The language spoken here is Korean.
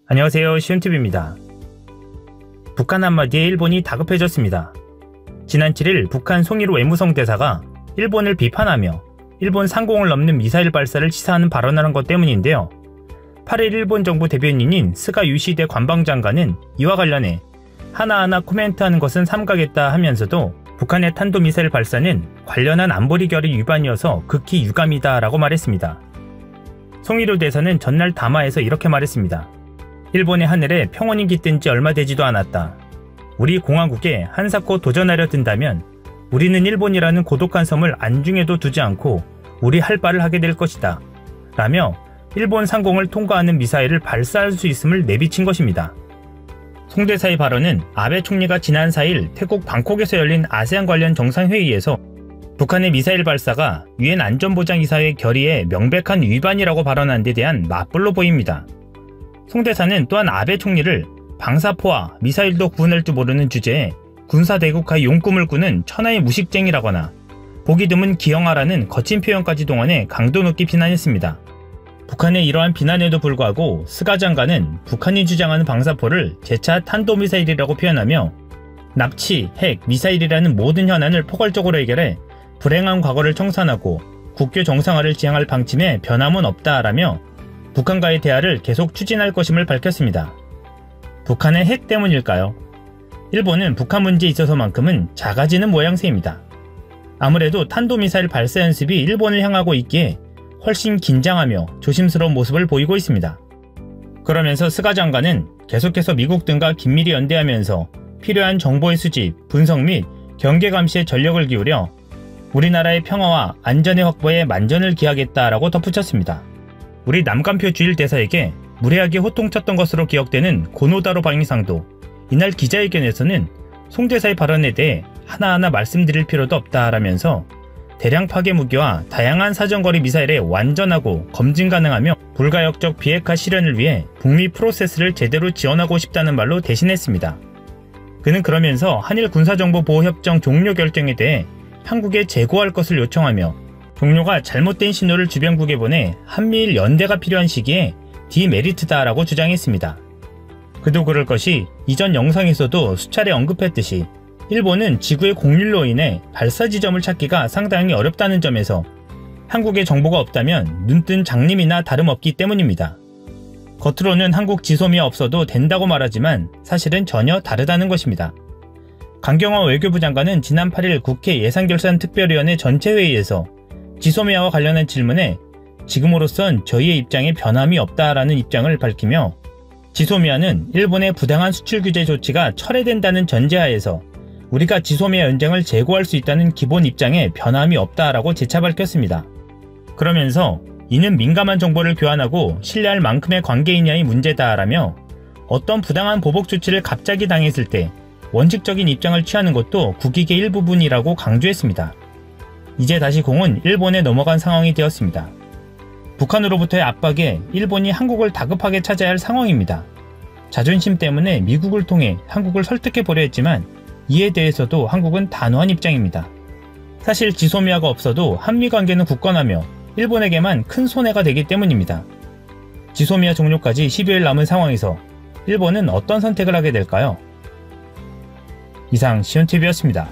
안녕하세요, 시온TV입니다. 북한 한마디에 일본이 다급해졌습니다. 지난 7일 북한 송일호 외무성 대사가 일본을 비판하며 일본 상공을 넘는 미사일 발사를 시사하는 발언을 한 것 때문인데요. 8일 일본 정부 대변인인 스가 유시대 관방장관은 이와 관련해 하나하나 코멘트하는 것은 삼가겠다 하면서도 북한의 탄도미사일 발사는 관련한 안보리 결의 위반이어서 극히 유감이다 라고 말했습니다. 송일호 대사는 전날 담화에서 이렇게 말했습니다. 일본의 하늘에 평온이 깃든 지 얼마 되지도 않았다. 우리 공화국에 한사코 도전하려 든다면 우리는 일본이라는 고독한 섬을 안중에도 두지 않고 우리 할 바를 하게 될 것이다. 라며 일본 상공을 통과하는 미사일을 발사할 수 있음을 내비친 것입니다. 송 대사의 발언은 아베 총리가 지난 4일 태국 방콕에서 열린 아세안 관련 정상회의에서 북한의 미사일 발사가 유엔 안전보장이사회 결의의 명백한 위반이라고 발언한 데 대한 맞불로 보입니다. 송 대사는 또한 아베 총리를 방사포와 미사일도 구분할 줄 모르는 주제에 군사대국화의 용꿈을 꾸는 천하의 무식쟁이라거나 보기 드문 기형아라는 거친 표현까지 동원해 강도 높게 비난했습니다. 북한의 이러한 비난에도 불구하고 스가 장관은 북한이 주장하는 방사포를 재차 탄도미사일이라고 표현하며 납치, 핵, 미사일이라는 모든 현안을 포괄적으로 해결해 불행한 과거를 청산하고 국교 정상화를 지향할 방침에 변함은 없다라며 북한과의 대화를 계속 추진할 것임을 밝혔습니다. 북한의 핵 때문일까요? 일본은 북한 문제에 있어서만큼은 작아지는 모양새입니다. 아무래도 탄도미사일 발사 연습이 일본을 향하고 있기에 훨씬 긴장하며 조심스러운 모습을 보이고 있습니다. 그러면서 스가 장관은 계속해서 미국 등과 긴밀히 연대하면서 필요한 정보의 수집, 분석 및 경계 감시에 전력을 기울여 우리나라의 평화와 안전의 확보에 만전을 기하겠다라고 덧붙였습니다. 우리 남간표 주일 대사에게 무례하게 호통쳤던 것으로 기억되는 고노다로 방위상도 이날 기자회견에서는 송 대사의 발언에 대해 하나하나 말씀드릴 필요도 없다라면서 대량 파괴 무기와 다양한 사정거리 미사일의 완전하고 검증 가능하며 불가역적 비핵화 실현을 위해 북미 프로세스를 제대로 지원하고 싶다는 말로 대신했습니다. 그는 그러면서 한일 군사정보보호협정 종료 결정에 대해 한국에 재고할 것을 요청하며 종료가 잘못된 신호를 주변국에 보내 한미일 연대가 필요한 시기에 디메리트다라고 주장했습니다. 그도 그럴 것이 이전 영상에서도 수차례 언급했듯이 일본은 지구의 공률로 인해 발사 지점을 찾기가 상당히 어렵다는 점에서 한국에 정보가 없다면 눈뜬 장님이나 다름없기 때문입니다. 겉으로는 한국 지소미아 없어도 된다고 말하지만 사실은 전혀 다르다는 것입니다. 강경화 외교부 장관은 지난 8일 국회 예산결산특별위원회 전체회의에서 지소미아와 관련한 질문에 지금으로선 저희의 입장에 변함이 없다라는 입장을 밝히며 지소미아는 일본의 부당한 수출 규제 조치가 철회된다는 전제하에서 우리가 지소미아 연장을 재고할 수 있다는 기본 입장에 변함이 없다라고 재차 밝혔습니다. 그러면서 이는 민감한 정보를 교환하고 신뢰할 만큼의 관계이냐의 문제다라며 어떤 부당한 보복 조치를 갑자기 당했을 때 원칙적인 입장을 취하는 것도 국익의 일부분이라고 강조했습니다. 이제 다시 공은 일본에 넘어간 상황이 되었습니다. 북한으로부터의 압박에 일본이 한국을 다급하게 찾아야 할 상황입니다. 자존심 때문에 미국을 통해 한국을 설득해보려 했지만 이에 대해서도 한국은 단호한 입장입니다. 사실 지소미아가 없어도 한미관계는 굳건하며 일본에게만 큰 손해가 되기 때문입니다. 지소미아 종료까지 12일 남은 상황에서 일본은 어떤 선택을 하게 될까요? 이상 시온TV였습니다.